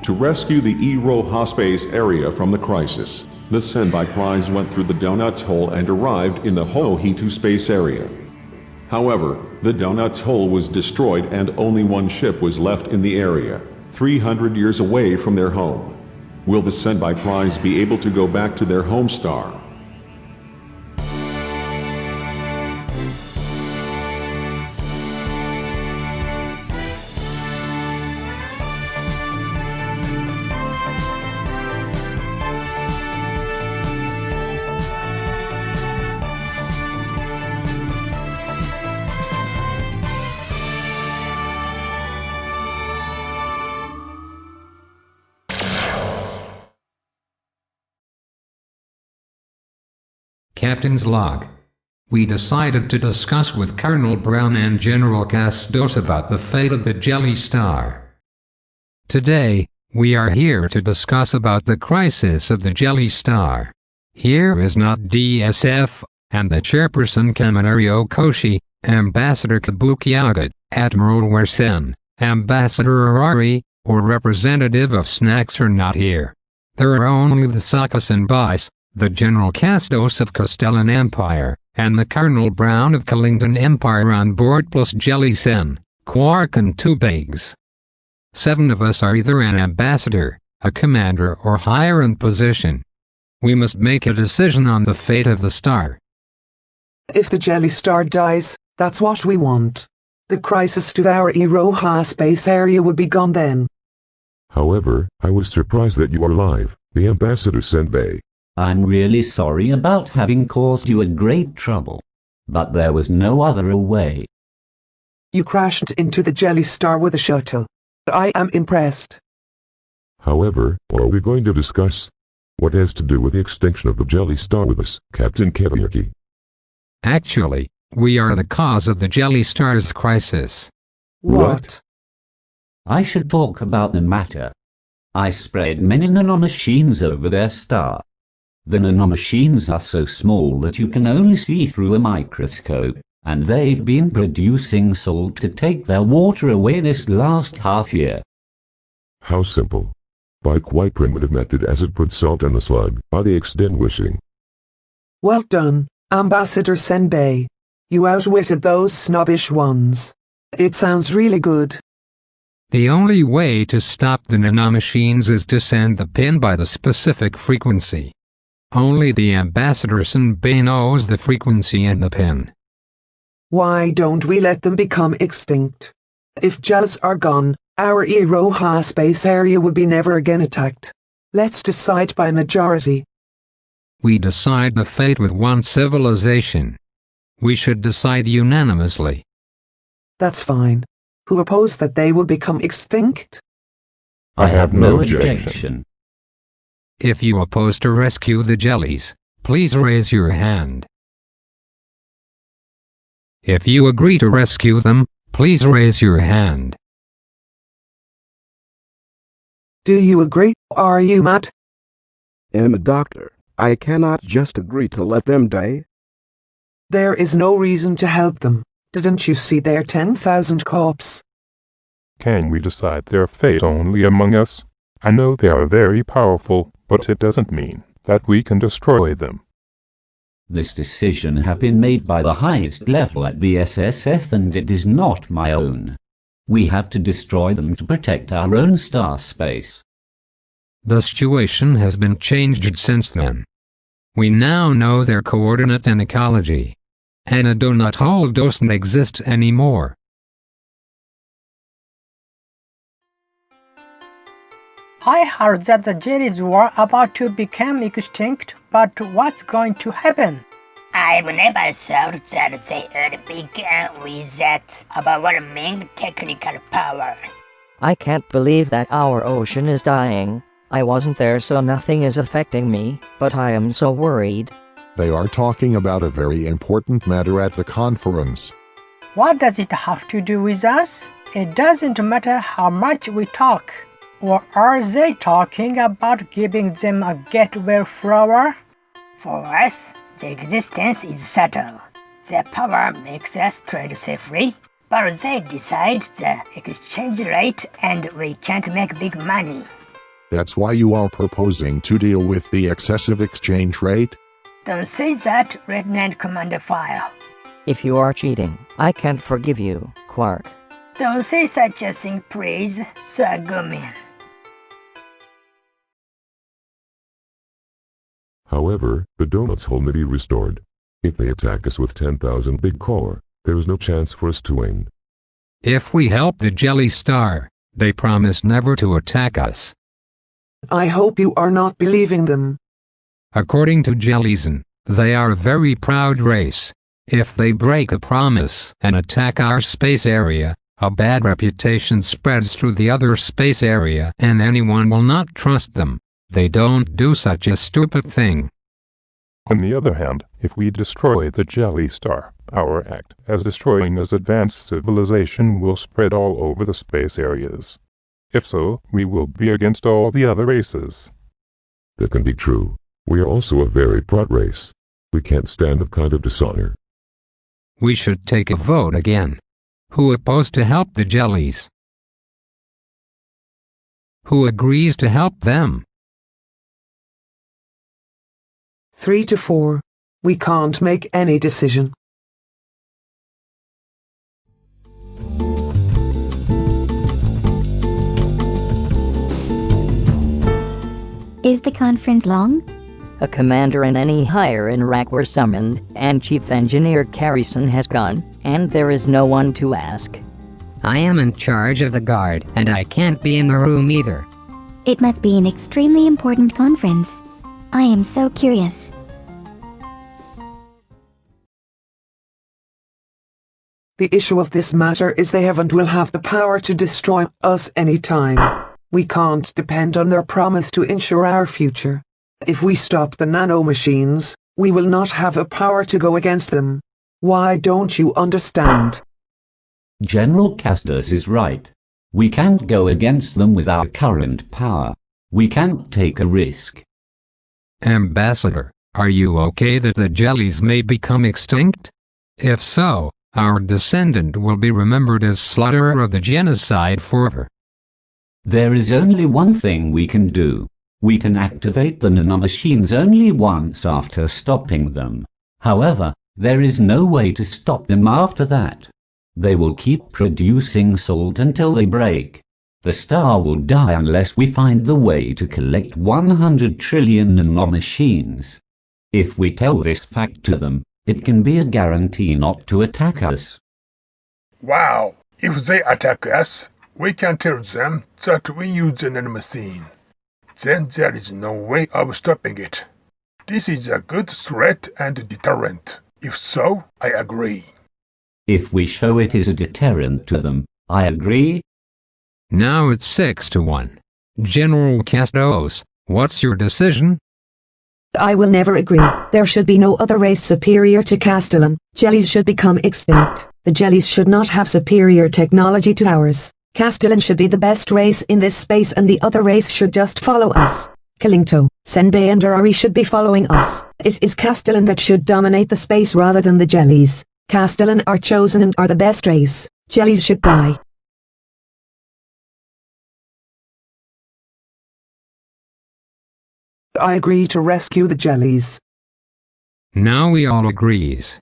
To rescue the Iroha space area from the crisis, the senbeiprise went through the Donuts hole and arrived in the Hoheto space area. However, the Donuts hole was destroyed and only one ship was left in the area, 300 years away from their home. Will the senbeiprise be able to go back to their homestar? Captain's Log. We decided to discuss with Colonel Brown and General Castos about the fate of the Jelly Star. Today, we are here to discuss about the crisis of the Jelly Star. Here is not DSF, and the chairperson Kaminari Okoshi, Ambassador Kabuki Agad, Admiral Wersen, Ambassador Arari, or representative of Snacks are not here. There are only the SOKA senbeis, the General Castos of Castellan Empire, and the Colonel Brown of Killington Empire on board plus Jelly Sen, Quark and two Bigs. 7 of us are either an ambassador, a commander or higher in position. We must make a decision on the fate of the star. If the Jelly Star dies, that's what we want. The crisis to our Iroha space area would be gone then. However, I was surprised that you are alive, the Ambassador Senbei. I'm really sorry about having caused you a great trouble. But there was no other way. You crashed into the Jelly Star with a shuttle. I am impressed. However, what are we going to discuss? What has to do with the extinction of the Jelly Star with us, Captain Katayaki? Actually, we are the cause of the Jelly Star's crisis. What? I should talk about the matter. I sprayed many nanomachines over their star. The nanomachines are so small that you can only see through a microscope, and they've been producing salt to take their water away this last half year. How simple. By quite primitive method as it puts salt on the slug, are they extinguishing? Well done, Ambassador Senbei. You outwitted those snobbish ones. It sounds really good. The only way to stop the nanomachines is to send the pin by the specific frequency. Only the Ambassador Senbei knows the frequency and the pin. Why don't we let them become extinct? If Jellies are gone, our Iroha space area will be never again attacked. Let's decide by majority. We decide the fate with one civilization. We should decide unanimously. That's fine. Who oppose that they will become extinct? I have no objection. If you oppose to rescue the jellies, please raise your hand. If you agree to rescue them, please raise your hand. Do you agree, or are you mad? I'm a doctor. I cannot just agree to let them die. There is no reason to help them. Didn't you see their 10,000 corpses? Can we decide their fate only among us? I know they are very powerful, but it doesn't mean that we can destroy them. This decision has been made by the highest level at the SSF and it is not my own. We have to destroy them to protect our own star space. The situation has been changed since then. We now know their coordinate and ecology. And a donut hole doesn't exist anymore. I heard that the jellies were about to become extinct, but what's going to happen? I've never thought that they would begin with that overwhelming technical power. I can't believe that our ocean is dying. I wasn't there so nothing is affecting me, but I am so worried. They are talking about a very important matter at the conference. What does it have to do with us? It doesn't matter how much we talk. Or are they talking about giving them a gateway flower? For us, the existence is subtle. Their power makes us trade safely, but they decide the exchange rate and we can't make big money. That's why you are proposing to deal with the excessive exchange rate? Don't say that, Lieutenant Commander Fire. If you are cheating, I can't forgive you, Quark. Don't say such a thing, please, Sir Gumin. However, the donut's hole may be restored. If they attack us with 10,000 big core, there is no chance for us to win. If we help the Jelly Star, they promise never to attack us. I hope you are not believing them. According to Jellison, they are a very proud race. If they break a promise and attack our space area, a bad reputation spreads through the other space area and anyone will not trust them. They don't do such a stupid thing. On the other hand, if we destroy the Jelly Star, our act as destroying as advanced civilization will spread all over the space areas. If so, we will be against all the other races. That can be true. We are also a very proud race. We can't stand that kind of dishonor. We should take a vote again. Who opposed to help the Jellies? Who agrees to help them? 3-4. We can't make any decision. Is the conference long? A commander and any higher in rank were summoned, and Chief Engineer Carrison has gone, and there is no one to ask. I am in charge of the guard, and I can't be in the room either. It must be an extremely important conference. I am so curious. The issue of this matter is they haven't will have the power to destroy us anytime. We can't depend on their promise to ensure our future. If we stop the nanomachines, we will not have a power to go against them. Why don't you understand? General Castus is right. We can't go against them with our current power. We can't take a risk. Ambassador, are you okay that the Jellies may become extinct? If so, our descendant will be remembered as slaughterer of the genocide forever. There is only one thing we can do. We can activate the nanomachines only once after stopping them. However, there is no way to stop them after that. They will keep producing salt until they break. The star will die unless we find the way to collect 100 trillion nanomachines. If we tell this fact to them, it can be a guarantee not to attack us. Wow! If they attack us, we can tell them that we use the nanomachine. Then there is no way of stopping it. This is a good threat and deterrent. If so, I agree. If we show it is a deterrent to them, I agree. Now it's 6-1. General Castos, what's your decision? I will never agree. There should be no other race superior to Castellan. Jellies should become extinct. The Jellies should not have superior technology to ours. Castellan should be the best race in this space and the other race should just follow us. Kalingto, Senbei and Arari should be following us. It is Castellan that should dominate the space rather than the Jellies. Castellan are chosen and are the best race. Jellies should die. I agree to rescue the Jellies. Now we all agrees.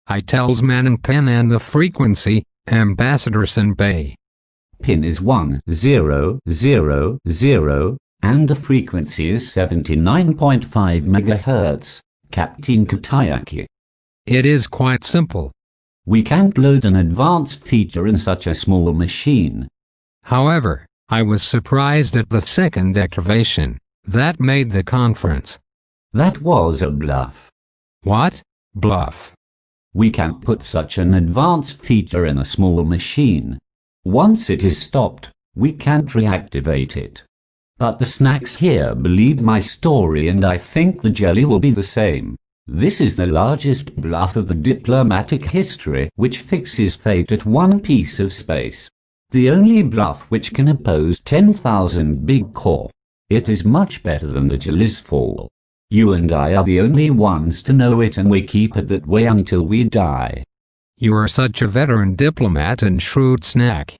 I tells man and pen and the frequency, Ambassador Senbei. Pin is 1000, and the frequency is 79.5 MHz. Captain Katayaki. It is quite simple. We can't load an advanced feature in such a small machine. However, I was surprised at the second activation. That made the conference. That was a bluff. What? Bluff? We can't put such an advanced feature in a small machine. Once it is stopped, we can't reactivate it. But the snacks here believe my story and I think the jelly will be the same. This is the largest bluff of the diplomatic history which fixes fate at one piece of space. The only bluff which can oppose 10,000 big core. It is much better than the jelly's fall. You and I are the only ones to know it, and we keep it that way until we die. You are such a veteran diplomat and shrewd snack.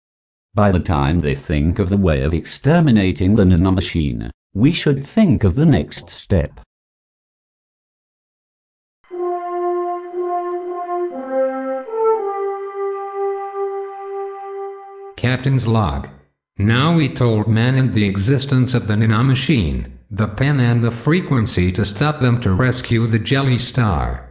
By the time they think of the way of exterminating the nanomachine, we should think of the next step. Captain's log. Now we told Manon the existence of the nanomachine, the pen and the frequency to stop them to rescue the Jelly Star.